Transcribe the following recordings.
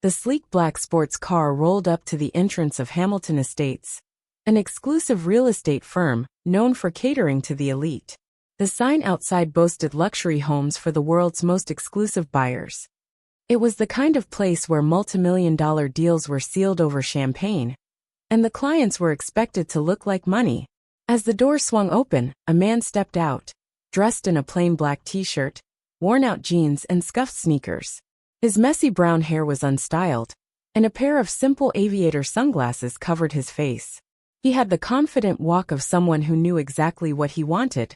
The sleek black sports car rolled up to the entrance of Hamilton Estates, an exclusive real estate firm known for catering to the elite. The sign outside boasted luxury homes for the world's most exclusive buyers. It was the kind of place where multimillion-dollar deals were sealed over champagne, and the clients were expected to look like money. As the door swung open, a man stepped out, dressed in a plain black t-shirt, worn-out jeans and scuffed sneakers. His messy brown hair was unstyled, and a pair of simple aviator sunglasses covered his face. He had the confident walk of someone who knew exactly what he wanted,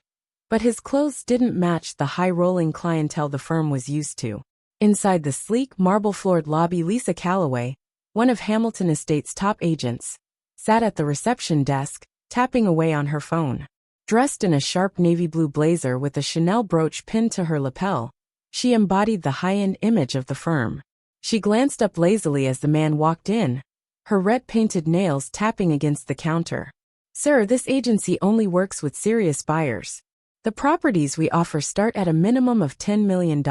but his clothes didn't match the high-rolling clientele the firm was used to. Inside the sleek, marble-floored lobby, Lisa Calloway, one of Hamilton Estates' top agents, sat at the reception desk, tapping away on her phone. Dressed in a sharp navy blue blazer with a Chanel brooch pinned to her lapel, she embodied the high-end image of the firm. She glanced up lazily as the man walked in, her red-painted nails tapping against the counter. "Sir, this agency only works with serious buyers. The properties we offer start at a minimum of $10 million.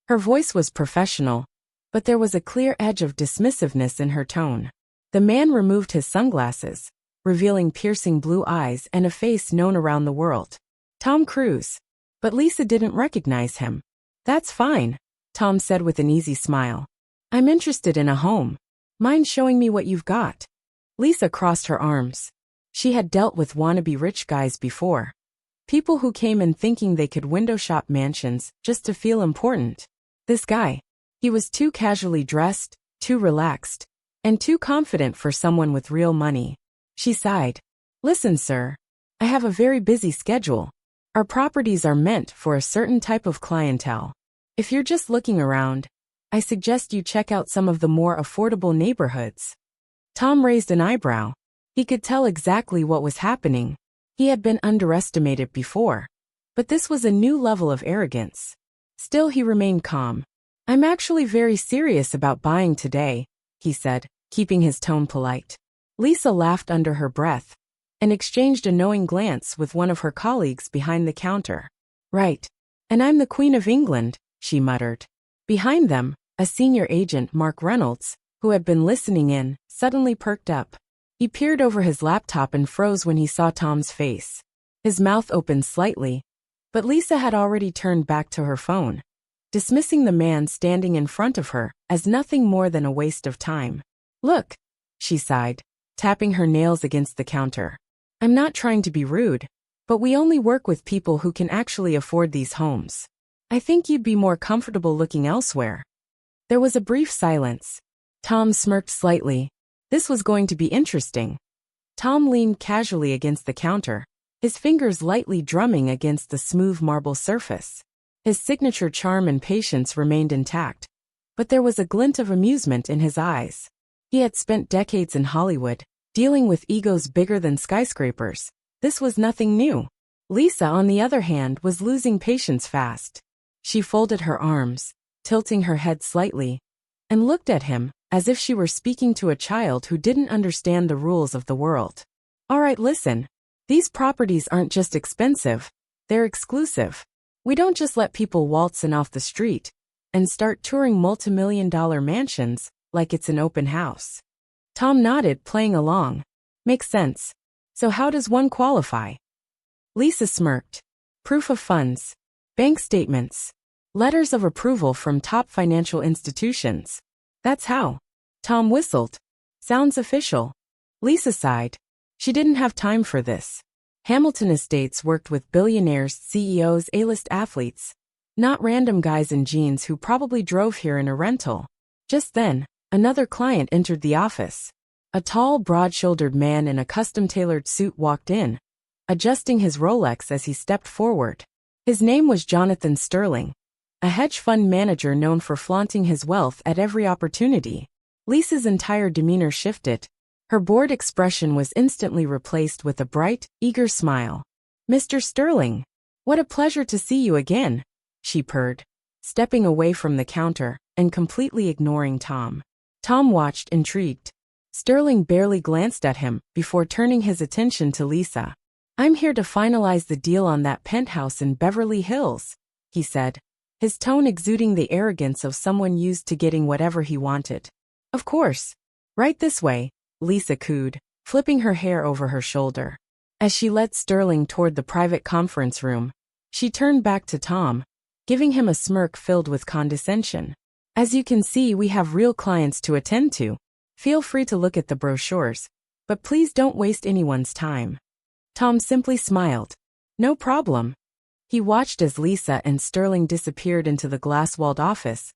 Her voice was professional, but there was a clear edge of dismissiveness in her tone. The man removed his sunglasses, revealing piercing blue eyes and a face known around the world. Tom Cruise. But Lisa didn't recognize him. "That's fine," Tom said with an easy smile. "I'm interested in a home. Mind showing me what you've got?" Lisa crossed her arms. She had dealt with wannabe rich guys before. People who came in thinking they could window shop mansions just to feel important. This guy. He was too casually dressed, too relaxed, and too confident for someone with real money. She sighed. "Listen, sir. I have a very busy schedule. Our properties are meant for a certain type of clientele. If you're just looking around, I suggest you check out some of the more affordable neighborhoods." Tom raised an eyebrow. He could tell exactly what was happening. He had been underestimated before, but this was a new level of arrogance. Still, he remained calm. "I'm actually very serious about buying today," he said, keeping his tone polite. Lisa laughed under her breath and exchanged a knowing glance with one of her colleagues behind the counter. "Right. And I'm the Queen of England," she muttered. Behind them, a senior agent, Mark Reynolds, who had been listening in, suddenly perked up. He peered over his laptop and froze when he saw Tom's face. His mouth opened slightly, but Lisa had already turned back to her phone, dismissing the man standing in front of her as nothing more than a waste of time. "Look," she sighed, tapping her nails against the counter. "I'm not trying to be rude, but we only work with people who can actually afford these homes. I think you'd be more comfortable looking elsewhere." There was a brief silence. Tom smirked slightly. This was going to be interesting. Tom leaned casually against the counter, his fingers lightly drumming against the smooth marble surface. His signature charm and patience remained intact, but there was a glint of amusement in his eyes. He had spent decades in Hollywood, dealing with egos bigger than skyscrapers. This was nothing new. Lisa, on the other hand, was losing patience fast. She folded her arms, tilting her head slightly, and looked at him as if she were speaking to a child who didn't understand the rules of the world. "All right, listen. These properties aren't just expensive, they're exclusive. We don't just let people waltz in off the street and start touring multimillion-dollar mansions like it's an open house." Tom nodded, playing along. "Makes sense. So how does one qualify?" Lisa smirked. "Proof of funds, bank statements, letters of approval from top financial institutions. That's how." Tom whistled. "Sounds official." Lisa sighed. She didn't have time for this. Hamilton Estates worked with billionaires, CEOs, A-list athletes, not random guys in jeans who probably drove here in a rental. Just then, another client entered the office. A tall, broad-shouldered man in a custom-tailored suit walked in, adjusting his Rolex as he stepped forward. His name was Jonathan Sterling, a hedge fund manager known for flaunting his wealth at every opportunity. Lisa's entire demeanor shifted. Her bored expression was instantly replaced with a bright, eager smile. "Mr. Sterling, what a pleasure to see you again," she purred, stepping away from the counter and completely ignoring Tom. Tom watched, intrigued. Sterling barely glanced at him before turning his attention to Lisa. "I'm here to finalize the deal on that penthouse in Beverly Hills," he said, his tone exuding the arrogance of someone used to getting whatever he wanted. Of course. Right this way, Lisa cooed, flipping her hair over her shoulder. As she led Sterling toward the private conference room, she turned back to Tom, giving him a smirk filled with condescension. As you can see, we have real clients to attend to. Feel free to look at the brochures, but please don't waste anyone's time. Tom simply smiled. No problem. He watched as Lisa and Sterling disappeared into the glass-walled office,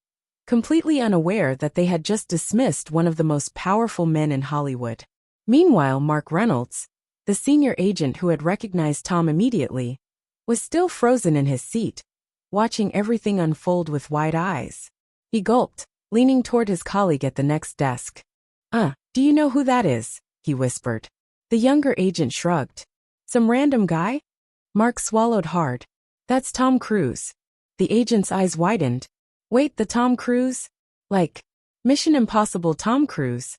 completely unaware that they had just dismissed one of the most powerful men in Hollywood. Meanwhile, Mark Reynolds, the senior agent who had recognized Tom immediately, was still frozen in his seat, watching everything unfold with wide eyes. He gulped, leaning toward his colleague at the next desk. Do you know who that is?" he whispered. The younger agent shrugged. "Some random guy?" Mark swallowed hard. "That's Tom Cruise." The agent's eyes widened. "Wait, the Tom Cruise? Like, Mission Impossible Tom Cruise?"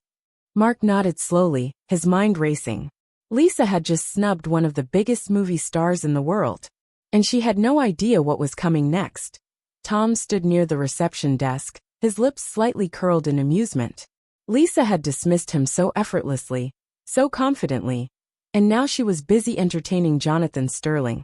Mark nodded slowly, his mind racing. Lisa had just snubbed one of the biggest movie stars in the world, and she had no idea what was coming next. Tom stood near the reception desk, his lips slightly curled in amusement. Lisa had dismissed him so effortlessly, so confidently, and now she was busy entertaining Jonathan Sterling,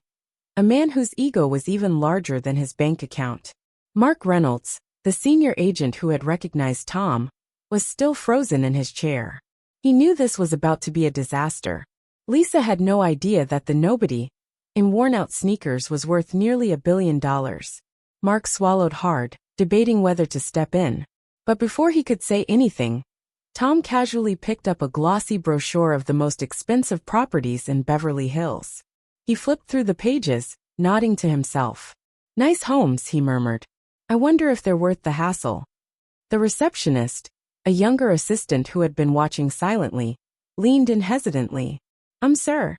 a man whose ego was even larger than his bank account. Mark Reynolds, the senior agent who had recognized Tom, was still frozen in his chair. He knew this was about to be a disaster. Lisa had no idea that the nobody, in worn-out sneakers, was worth nearly $1 billion. Mark swallowed hard, debating whether to step in. But before he could say anything, Tom casually picked up a glossy brochure of the most expensive properties in Beverly Hills. He flipped through the pages, nodding to himself. "Nice homes," he murmured. "I wonder if they're worth the hassle." The receptionist, a younger assistant who had been watching silently, leaned in hesitantly. Sir."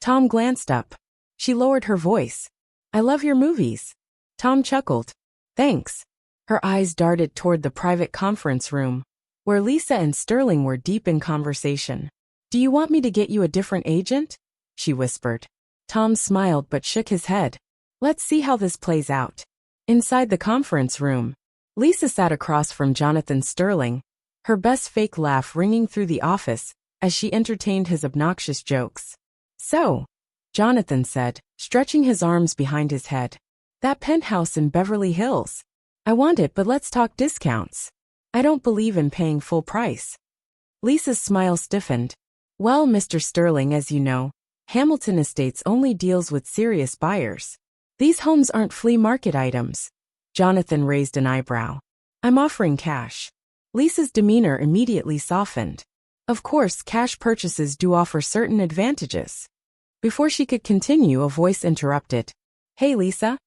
Tom glanced up. She lowered her voice. "I love your movies." Tom chuckled. "Thanks." Her eyes darted toward the private conference room, where Lisa and Sterling were deep in conversation. "Do you want me to get you a different agent?" she whispered. Tom smiled but shook his head. "Let's see how this plays out." Inside the conference room, Lisa sat across from Jonathan Sterling, her best fake laugh ringing through the office as she entertained his obnoxious jokes. "So," Jonathan said, stretching his arms behind his head, "that penthouse in Beverly Hills. I want it, but let's talk discounts. I don't believe in paying full price." Lisa's smile stiffened. "Well, Mr. Sterling, as you know, Hamilton Estates only deals with serious buyers. These homes aren't flea market items." Jonathan raised an eyebrow. "I'm offering cash." Lisa's demeanor immediately softened. Of course, cash purchases do offer certain advantages. Before she could continue, a voice interrupted. "Hey, Lisa."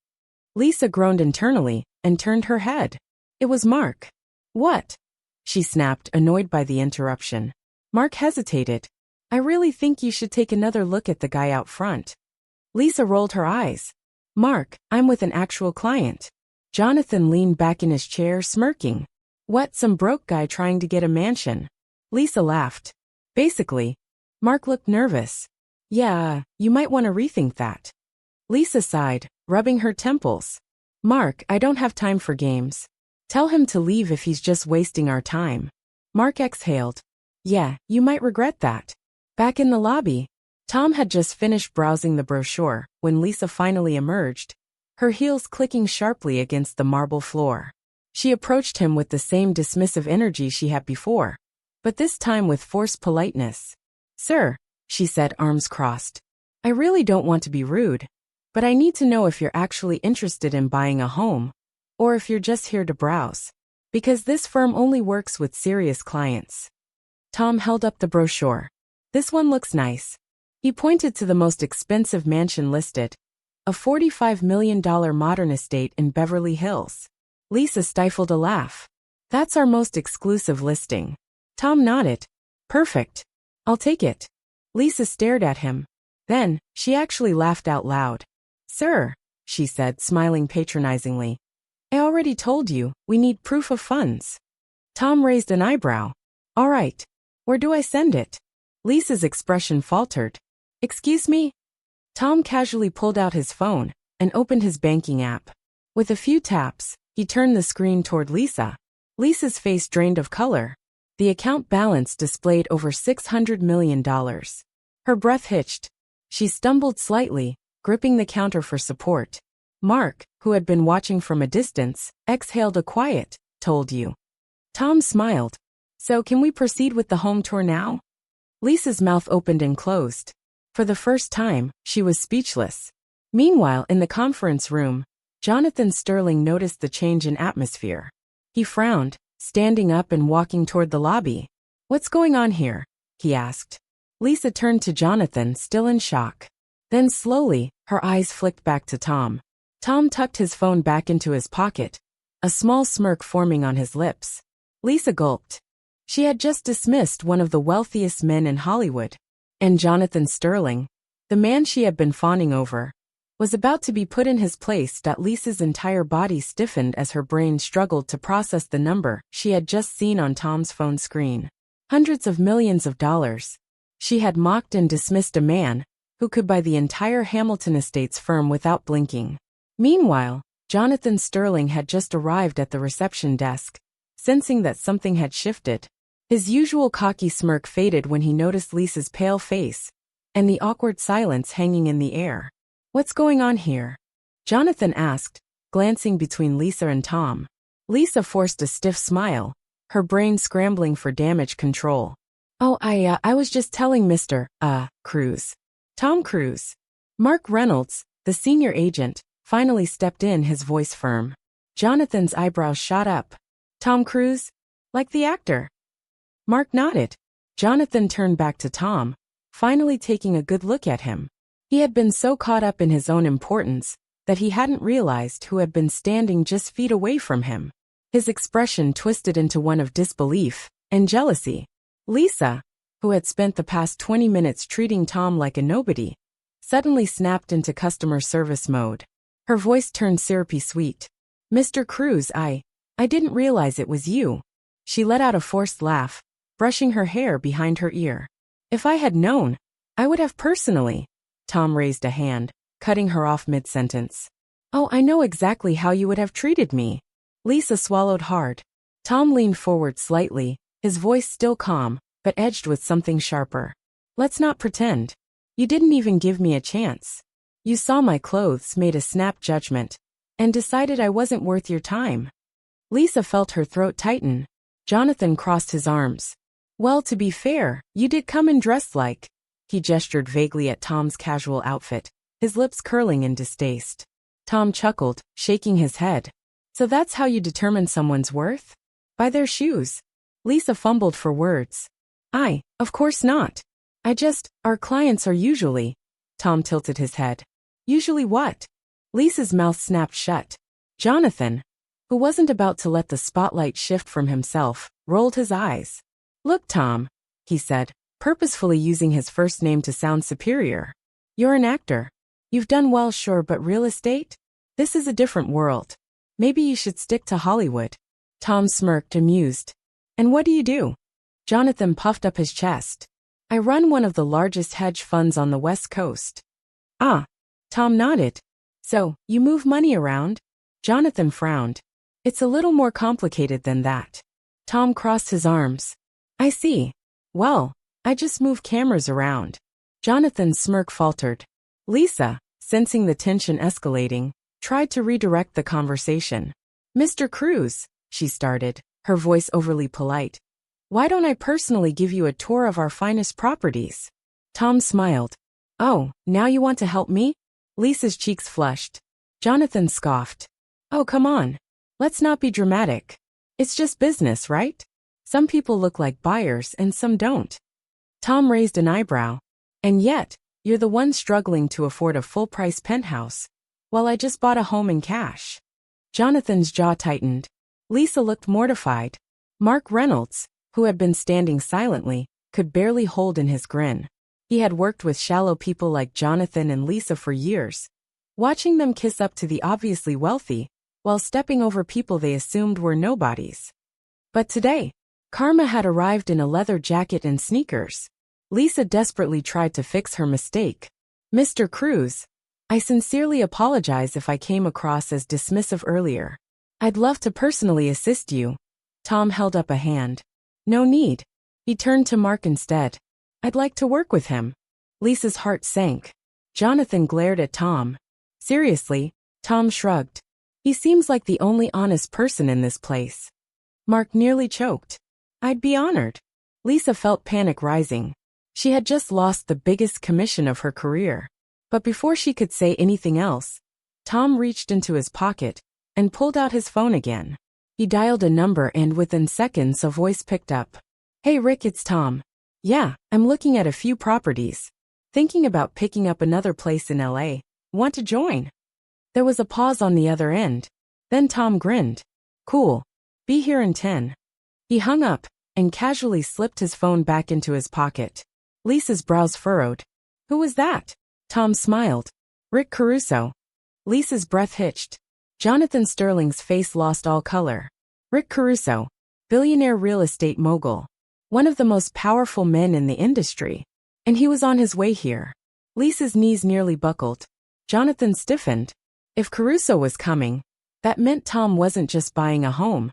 Lisa groaned internally and turned her head. It was Mark. "What?" she snapped, annoyed by the interruption. Mark hesitated. "I really think you should take another look at the guy out front." Lisa rolled her eyes. "Mark, I'm with an actual client." Jonathan leaned back in his chair, smirking. "What, some broke guy trying to get a mansion?" Lisa laughed. "Basically." Mark looked nervous. "Yeah, you might want to rethink that." Lisa sighed, rubbing her temples. "Mark, I don't have time for games. Tell him to leave if he's just wasting our time." Mark exhaled. "Yeah, you might regret that." Back in the lobby, Tom had just finished browsing the brochure when Lisa finally emerged, her heels clicking sharply against the marble floor. She approached him with the same dismissive energy she had before, but this time with forced politeness. "Sir," she said, arms crossed, "I really don't want to be rude, but I need to know if you're actually interested in buying a home, or if you're just here to browse. Because this firm only works with serious clients." Tom held up the brochure. "This one looks nice." He pointed to the most expensive mansion listed, a $45 million modern estate in Beverly Hills. Lisa stifled a laugh. "That's our most exclusive listing." Tom nodded. "Perfect. I'll take it." Lisa stared at him. Then, she actually laughed out loud. "Sir," she said, smiling patronizingly, "I already told you, we need proof of funds." Tom raised an eyebrow. "All right. Where do I send it?" Lisa's expression faltered. "Excuse me?" Tom casually pulled out his phone and opened his banking app. With a few taps, he turned the screen toward Lisa. Lisa's face drained of color. The account balance displayed over $600 million. Her breath hitched. She stumbled slightly, gripping the counter for support. Mark, who had been watching from a distance, exhaled a quiet, "Told you." Tom smiled. "So can we proceed with the home tour now?" Lisa's mouth opened and closed. For the first time, she was speechless. Meanwhile, in the conference room, Jonathan Sterling noticed the change in atmosphere. He frowned, standing up and walking toward the lobby. "What's going on here?" he asked. Lisa turned to Jonathan, still in shock. Then slowly, her eyes flicked back to Tom. Tom tucked his phone back into his pocket, a small smirk forming on his lips. Lisa gulped. She had just dismissed one of the wealthiest men in Hollywood. And Jonathan Sterling, the man she had been fawning over, was about to be put in his place. Lisa's entire body stiffened as her brain struggled to process the number she had just seen on Tom's phone screen. Hundreds of millions of dollars. She had mocked and dismissed a man who could buy the entire Hamilton Estates firm without blinking. Meanwhile, Jonathan Sterling had just arrived at the reception desk, sensing that something had shifted. His usual cocky smirk faded when he noticed Lisa's pale face and the awkward silence hanging in the air. "What's going on here?" Jonathan asked, glancing between Lisa and Tom. Lisa forced a stiff smile, her brain scrambling for damage control. "Oh, I was just telling Mr. Cruise." Tom Cruise. Mark Reynolds, the senior agent, finally stepped in, his voice firm. Jonathan's eyebrows shot up. "Tom Cruise? Like the actor?" Mark nodded. Jonathan turned back to Tom, finally taking a good look at him. He had been so caught up in his own importance that he hadn't realized who had been standing just feet away from him. His expression twisted into one of disbelief and jealousy. Lisa, who had spent the past 20 minutes treating Tom like a nobody, suddenly snapped into customer service mode. Her voice turned syrupy sweet. "Mr. Cruise, I didn't realize it was you." She let out a forced laugh, brushing her hair behind her ear. "If I had known, I would have personally." Tom raised a hand, cutting her off mid-sentence. "Oh, I know exactly how you would have treated me." Lisa swallowed hard. Tom leaned forward slightly, his voice still calm, but edged with something sharper. "Let's not pretend. You didn't even give me a chance. You saw my clothes, made a snap judgment, and decided I wasn't worth your time." Lisa felt her throat tighten. Jonathan crossed his arms. "Well, to be fair, you did come in dressed like." He gestured vaguely at Tom's casual outfit, his lips curling in distaste. Tom chuckled, shaking his head. "So that's how you determine someone's worth? By their shoes?" Lisa fumbled for words. Of course not. Our clients are usually." Tom tilted his head. "Usually what?" Lisa's mouth snapped shut. Jonathan, who wasn't about to let the spotlight shift from himself, rolled his eyes. "Look, Tom," he said, purposefully using his first name to sound superior. "You're an actor. You've done well, sure, but real estate? This is a different world. Maybe you should stick to Hollywood." Tom smirked, amused. "And what do you do?" Jonathan puffed up his chest. "I run one of the largest hedge funds on the West Coast." "Ah." Tom nodded. "So, you move money around?" Jonathan frowned. "It's a little more complicated than that." Tom crossed his arms. "I see. Well, I just move cameras around." Jonathan's smirk faltered. Lisa, sensing the tension escalating, tried to redirect the conversation. "Mr. Cruise," she started, her voice overly polite. "Why don't I personally give you a tour of our finest properties?" Tom smiled. "Oh, now you want to help me?" Lisa's cheeks flushed. Jonathan scoffed. "Oh, come on. Let's not be dramatic. It's just business, right? Some people look like buyers and some don't." Tom raised an eyebrow. "And yet, you're the one struggling to afford a full-price penthouse, while I just bought a home in cash." Jonathan's jaw tightened. Lisa looked mortified. Mark Reynolds, who had been standing silently, could barely hold in his grin. He had worked with shallow people like Jonathan and Lisa for years, watching them kiss up to the obviously wealthy, while stepping over people they assumed were nobodies. But today, karma had arrived in a leather jacket and sneakers. Lisa desperately tried to fix her mistake. "Mr. Cruise, I sincerely apologize if I came across as dismissive earlier. I'd love to personally assist you. Tom held up a hand. No need. He turned to Mark instead. I'd like to work with him. Lisa's heart sank. Jonathan glared at Tom. Seriously? Tom shrugged. He seems like the only honest person in this place. Mark nearly choked. I'd be honored. Lisa felt panic rising. She had just lost the biggest commission of her career. But before she could say anything else, Tom reached into his pocket and pulled out his phone again. He dialed a number and within seconds a voice picked up. Hey Rick, it's Tom. Yeah, I'm looking at a few properties. Thinking about picking up another place in LA. Want to join? There was a pause on the other end. Then Tom grinned. Cool. Be here in 10. He hung up and casually slipped his phone back into his pocket. Lisa's brows furrowed. Who was that? Tom smiled. Rick Caruso. Lisa's breath hitched. Jonathan Sterling's face lost all color. Rick Caruso, billionaire real estate mogul. One of the most powerful men in the industry. And he was on his way here. Lisa's knees nearly buckled. Jonathan stiffened. If Caruso was coming, that meant Tom wasn't just buying a home.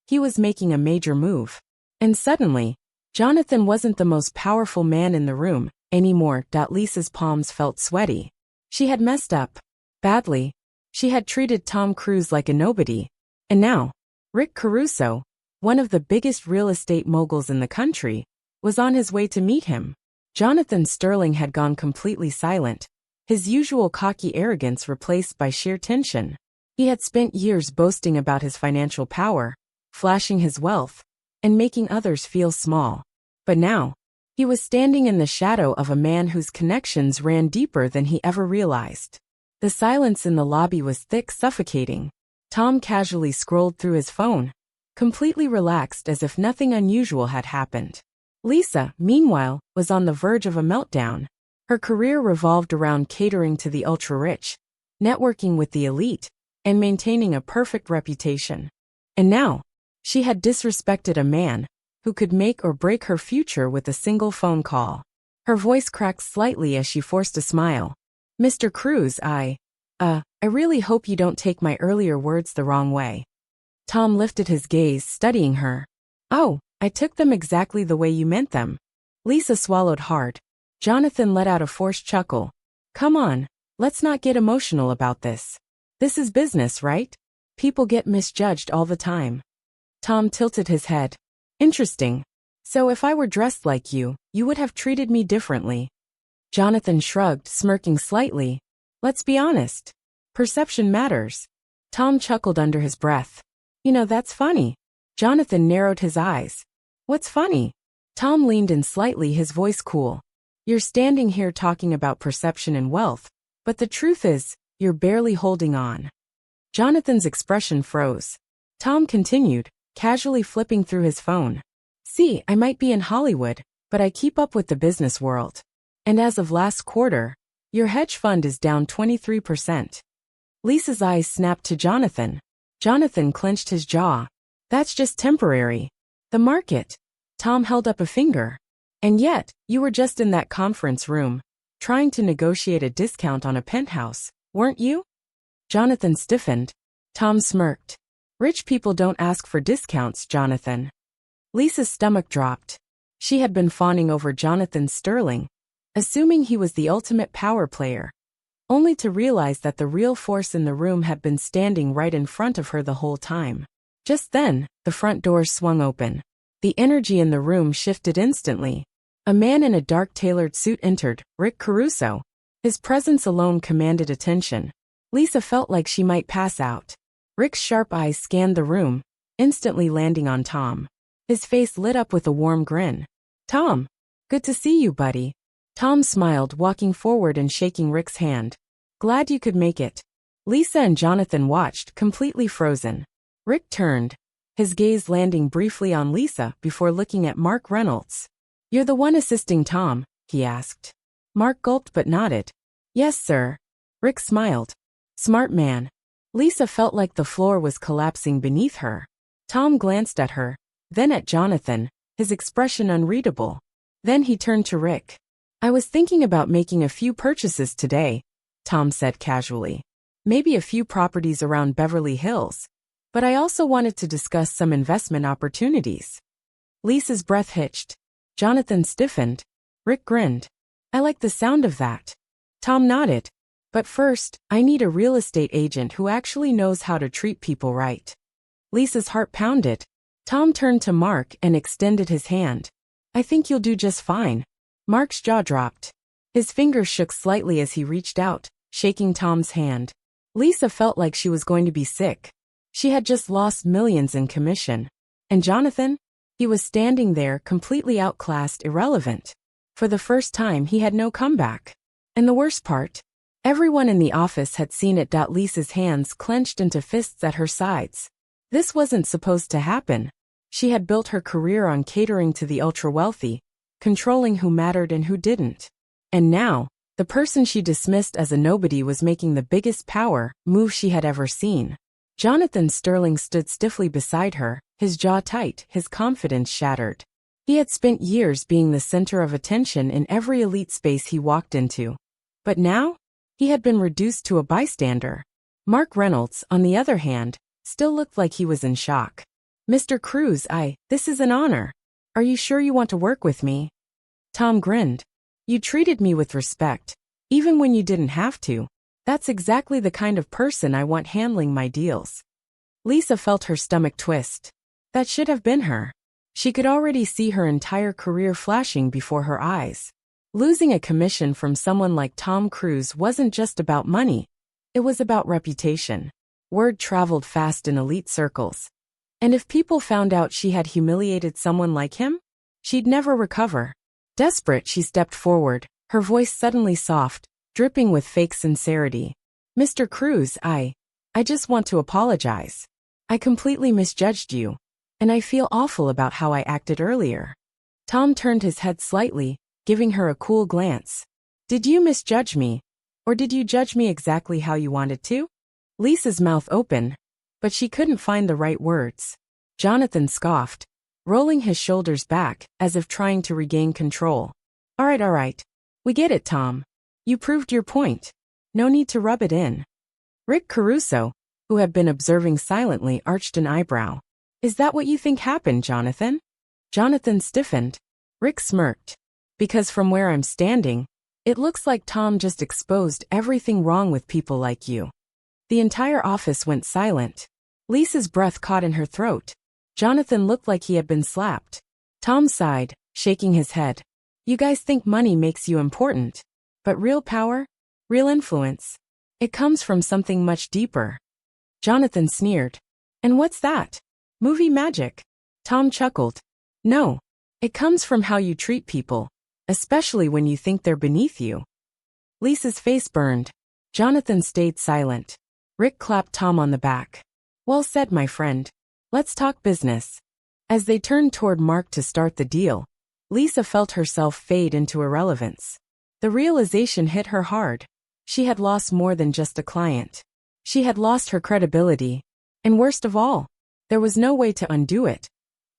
He was making a major move. And suddenly, Jonathan wasn't the most powerful man in the room anymore. Lisa's palms felt sweaty. She had messed up. Badly. She had treated Tom Cruise like a nobody. And now, Rick Caruso, one of the biggest real estate moguls in the country, was on his way to meet him. Jonathan Sterling had gone completely silent, his usual cocky arrogance replaced by sheer tension. He had spent years boasting about his financial power, flashing his wealth, and making others feel small. But now, he was standing in the shadow of a man whose connections ran deeper than he ever realized. The silence in the lobby was thick, suffocating. Tom casually scrolled through his phone, completely relaxed as if nothing unusual had happened. Lisa, meanwhile, was on the verge of a meltdown. Her career revolved around catering to the ultra-rich, networking with the elite, and maintaining a perfect reputation. And now, she had disrespected a man who could make or break her future with a single phone call. Her voice cracked slightly as she forced a smile. Mr. Cruz, I really hope you don't take my earlier words the wrong way. Tom lifted his gaze, studying her. Oh, I took them exactly the way you meant them. Lisa swallowed hard. Jonathan let out a forced chuckle. Come on, let's not get emotional about this. This is business, right? People get misjudged all the time. Tom tilted his head. Interesting. So if I were dressed like you would have treated me differently. Jonathan shrugged, smirking slightly. Let's be honest. Perception matters. Tom chuckled under his breath. You know, that's funny. Jonathan narrowed his eyes. What's funny? Tom leaned in slightly, his voice cool. You're standing here talking about perception and wealth, but the truth is, you're barely holding on. Jonathan's expression froze. Tom continued, casually flipping through his phone. See, I might be in Hollywood, but I keep up with the business world. And as of last quarter, your hedge fund is down 23%. Lisa's eyes snapped to Jonathan. Jonathan clenched his jaw. That's just temporary. The market. Tom held up a finger. And yet, you were just in that conference room, trying to negotiate a discount on a penthouse, weren't you? Jonathan stiffened. Tom smirked. Rich people don't ask for discounts, Jonathan. Lisa's stomach dropped. She had been fawning over Jonathan Sterling, assuming he was the ultimate power player, only to realize that the real force in the room had been standing right in front of her the whole time. Just then, the front door swung open. The energy in the room shifted instantly. A man in a dark tailored suit entered, Rick Caruso. His presence alone commanded attention. Lisa felt like she might pass out. Rick's sharp eyes scanned the room, instantly landing on Tom. His face lit up with a warm grin. Tom, good to see you, buddy. Tom smiled, walking forward and shaking Rick's hand. Glad you could make it. Lisa and Jonathan watched, completely frozen. Rick turned, his gaze landing briefly on Lisa before looking at Mark Reynolds. You're the one assisting Tom, he asked. Mark gulped but nodded. Yes, sir. Rick smiled. Smart man. Lisa felt like the floor was collapsing beneath her. Tom glanced at her, then at Jonathan, his expression unreadable. Then he turned to Rick. I was thinking about making a few purchases today. Tom said casually. Maybe a few properties around Beverly Hills. But I also wanted to discuss some investment opportunities. Lisa's breath hitched. Jonathan stiffened. Rick grinned. I like the sound of that. Tom nodded. But first, I need a real estate agent who actually knows how to treat people right. Lisa's heart pounded. Tom turned to Mark and extended his hand. I think you'll do just fine. Mark's jaw dropped. His fingers shook slightly as he reached out, shaking Tom's hand. Lisa felt like she was going to be sick. She had just lost millions in commission. And Jonathan? He was standing there completely outclassed, irrelevant. For the first time, he had no comeback. And the worst part? Everyone in the office had seen it. Lisa's hands clenched into fists at her sides. This wasn't supposed to happen. She had built her career on catering to the ultra-wealthy, controlling who mattered and who didn't. And now, the person she dismissed as a nobody was making the biggest power move she had ever seen. Jonathan Sterling stood stiffly beside her, his jaw tight, his confidence shattered. He had spent years being the center of attention in every elite space he walked into. But now, he had been reduced to a bystander. Mark Reynolds, on the other hand, still looked like he was in shock. Mr. Cruz, this is an honor. Are you sure you want to work with me? Tom grinned. You treated me with respect, even when you didn't have to. That's exactly the kind of person I want handling my deals. Lisa felt her stomach twist. That should have been her. She could already see her entire career flashing before her eyes. Losing a commission from someone like Tom Cruise wasn't just about money. It was about reputation. Word traveled fast in elite circles. And if people found out she had humiliated someone like him, she'd never recover. Desperate, she stepped forward, her voice suddenly soft, dripping with fake sincerity. Mr. Cruz, I just want to apologize. I completely misjudged you. And I feel awful about how I acted earlier. Tom turned his head slightly, giving her a cool glance. Did you misjudge me? Or did you judge me exactly how you wanted to? Lisa's mouth opened, but she couldn't find the right words. Jonathan scoffed, rolling his shoulders back, as if trying to regain control. All right. We get it, Tom. You proved your point. No need to rub it in. Rick Caruso, who had been observing silently, arched an eyebrow. Is that what you think happened, Jonathan? Jonathan stiffened. Rick smirked. Because from where I'm standing, it looks like Tom just exposed everything wrong with people like you. The entire office went silent. Lisa's breath caught in her throat. Jonathan looked like he had been slapped. Tom sighed, shaking his head. You guys think money makes you important. But real power, real influence, it comes from something much deeper. Jonathan sneered. And what's that? Movie magic. Tom chuckled. No, it comes from how you treat people, especially when you think they're beneath you. Lisa's face burned. Jonathan stayed silent. Rick clapped Tom on the back. Well said, my friend. Let's talk business. As they turned toward Mark to start the deal, Lisa felt herself fade into irrelevance. The realization hit her hard. She had lost more than just a client. She had lost her credibility. And worst of all, there was no way to undo it.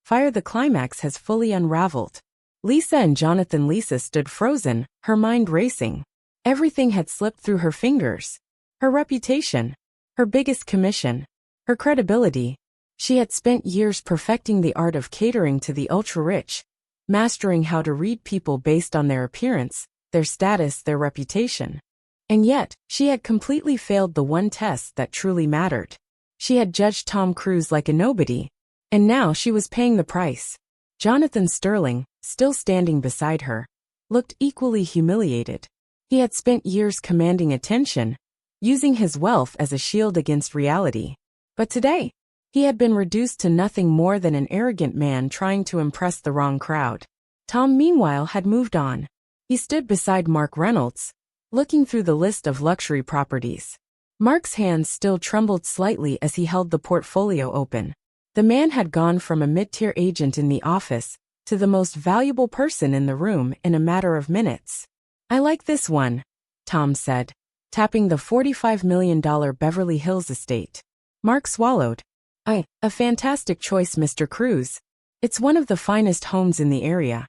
The climax has fully unraveled. Lisa and Jonathan. Lisa stood frozen, her mind racing. Everything had slipped through her fingers. Her reputation, her biggest commission, her credibility. She had spent years perfecting the art of catering to the ultra-rich, mastering how to read people based on their appearance, their status, their reputation. And yet, she had completely failed the one test that truly mattered. She had judged Tom Cruise like a nobody, and now she was paying the price. Jonathan Sterling, still standing beside her, looked equally humiliated. He had spent years commanding attention, using his wealth as a shield against reality. But today, he had been reduced to nothing more than an arrogant man trying to impress the wrong crowd. Tom, meanwhile, had moved on. He stood beside Mark Reynolds, looking through the list of luxury properties. Mark's hands still trembled slightly as he held the portfolio open. The man had gone from a mid-tier agent in the office to the most valuable person in the room in a matter of minutes. I like this one, Tom said, tapping the $45 million Beverly Hills estate. Mark swallowed. A fantastic choice, Mr. Cruz. It's one of the finest homes in the area.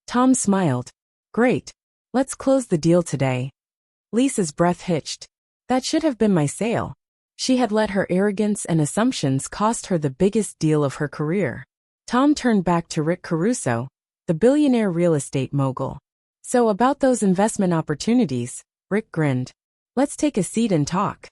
Tom smiled. Great. Let's close the deal today. Lisa's breath hitched. That should have been my sale. She had let her arrogance and assumptions cost her the biggest deal of her career. Tom turned back to Rick Caruso, the billionaire real estate mogul. So about those investment opportunities, Rick grinned. Let's take a seat and talk.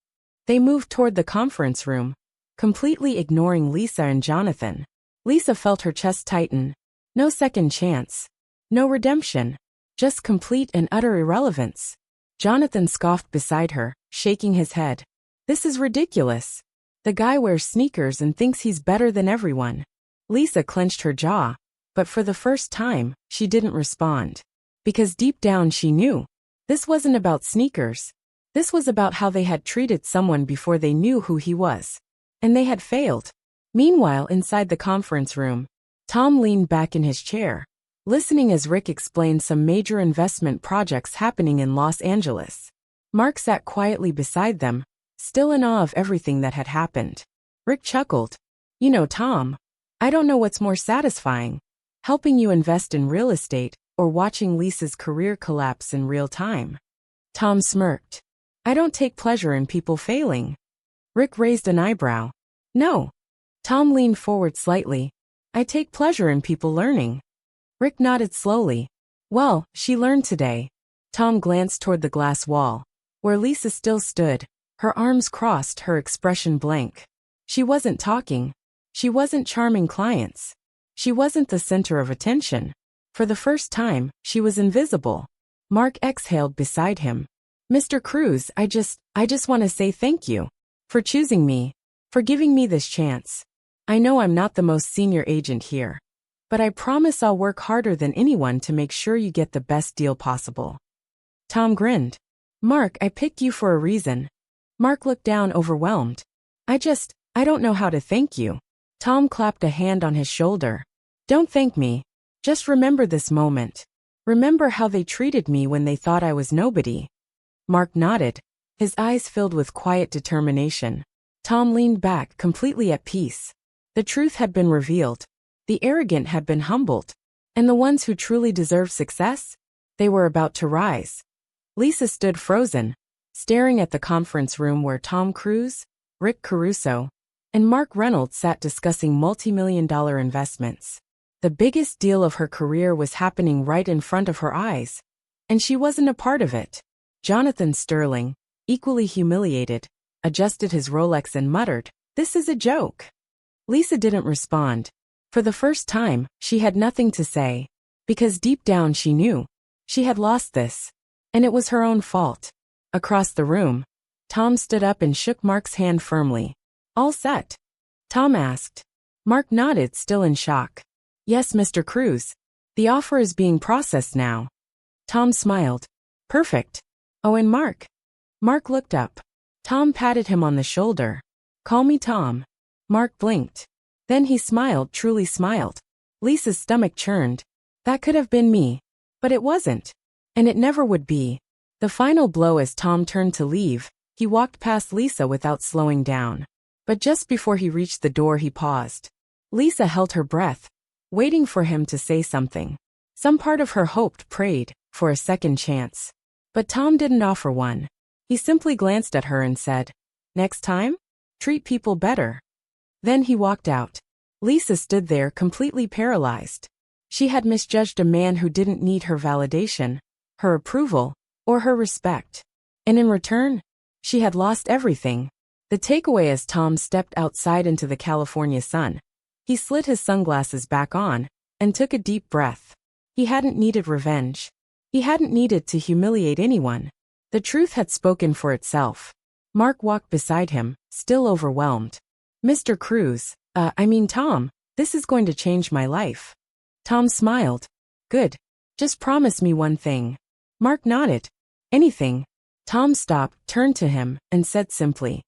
They moved toward the conference room, completely ignoring Lisa and Jonathan. Lisa felt her chest tighten. No second chance. No redemption. Just complete and utter irrelevance. Jonathan scoffed beside her, shaking his head. This is ridiculous. The guy wears sneakers and thinks he's better than everyone. Lisa clenched her jaw, but for the first time, she didn't respond. Because deep down she knew. This wasn't about sneakers. This was about how they had treated someone before they knew who he was. And they had failed. Meanwhile, inside the conference room, Tom leaned back in his chair, listening as Rick explained some major investment projects happening in Los Angeles. Mark sat quietly beside them, still in awe of everything that had happened. Rick chuckled. You know, Tom, I don't know what's more satisfying, helping you invest in real estate or watching Lisa's career collapse in real time. Tom smirked. I don't take pleasure in people failing. Rick raised an eyebrow. No. Tom leaned forward slightly. I take pleasure in people learning. Rick nodded slowly. Well, she learned today. Tom glanced toward the glass wall, where Lisa still stood, her arms crossed, her expression blank. She wasn't talking. She wasn't charming clients. She wasn't the center of attention. For the first time, she was invisible. Mark exhaled beside him. Mr. Cruz, I just want to say thank you. For choosing me. For giving me this chance. I know I'm not the most senior agent here. But I promise I'll work harder than anyone to make sure you get the best deal possible. Tom grinned. Mark, I picked you for a reason. Mark looked down, overwhelmed. I don't know how to thank you. Tom clapped a hand on his shoulder. Don't thank me. Just remember this moment. Remember how they treated me when they thought I was nobody. Mark nodded, his eyes filled with quiet determination. Tom leaned back, completely at peace. The truth had been revealed. The arrogant had been humbled. And the ones who truly deserved success? They were about to rise. Lisa stood frozen, staring at the conference room where Tom Cruise, Rick Caruso, and Mark Reynolds sat discussing multi-million-dollar investments. The biggest deal of her career was happening right in front of her eyes. And she wasn't a part of it. Jonathan Sterling, equally humiliated, adjusted his Rolex and muttered, "This is a joke." Lisa didn't respond. For the first time, she had nothing to say. Because deep down she knew. She had lost this. And it was her own fault. Across the room, Tom stood up and shook Mark's hand firmly. All set? Tom asked. Mark nodded, still in shock. Yes, Mr. Cruz. The offer is being processed now. Tom smiled. Perfect. Oh, and Mark? Mark looked up. Tom patted him on the shoulder. Call me Tom. Mark blinked. Then he smiled, truly smiled. Lisa's stomach churned. That could have been me. But it wasn't. And it never would be. The final blow as Tom turned to leave, he walked past Lisa without slowing down. But just before he reached the door he paused. Lisa held her breath, waiting for him to say something. Some part of her hoped, prayed, for a second chance. But Tom didn't offer one. He simply glanced at her and said, Next time? Treat people better. Then he walked out. Lisa stood there completely paralyzed. She had misjudged a man who didn't need her validation, her approval, or her respect. And in return, she had lost everything. The takeaway as Tom stepped outside into the California sun. He slid his sunglasses back on and took a deep breath. He hadn't needed revenge. He hadn't needed to humiliate anyone. The truth had spoken for itself. Mark walked beside him, still overwhelmed. Mr. Cruz, Tom, this is going to change my life. Tom smiled. Good. Just promise me one thing. Mark nodded. Anything. Tom stopped, turned to him, and said simply,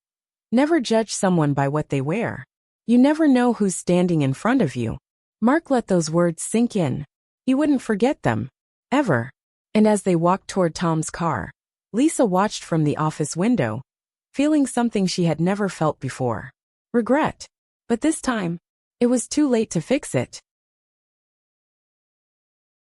Never judge someone by what they wear. You never know who's standing in front of you. Mark let those words sink in. He wouldn't forget them. Ever. And as they walked toward Tom's car, Lisa watched from the office window, feeling something she had never felt before. Regret. But this time, it was too late to fix it.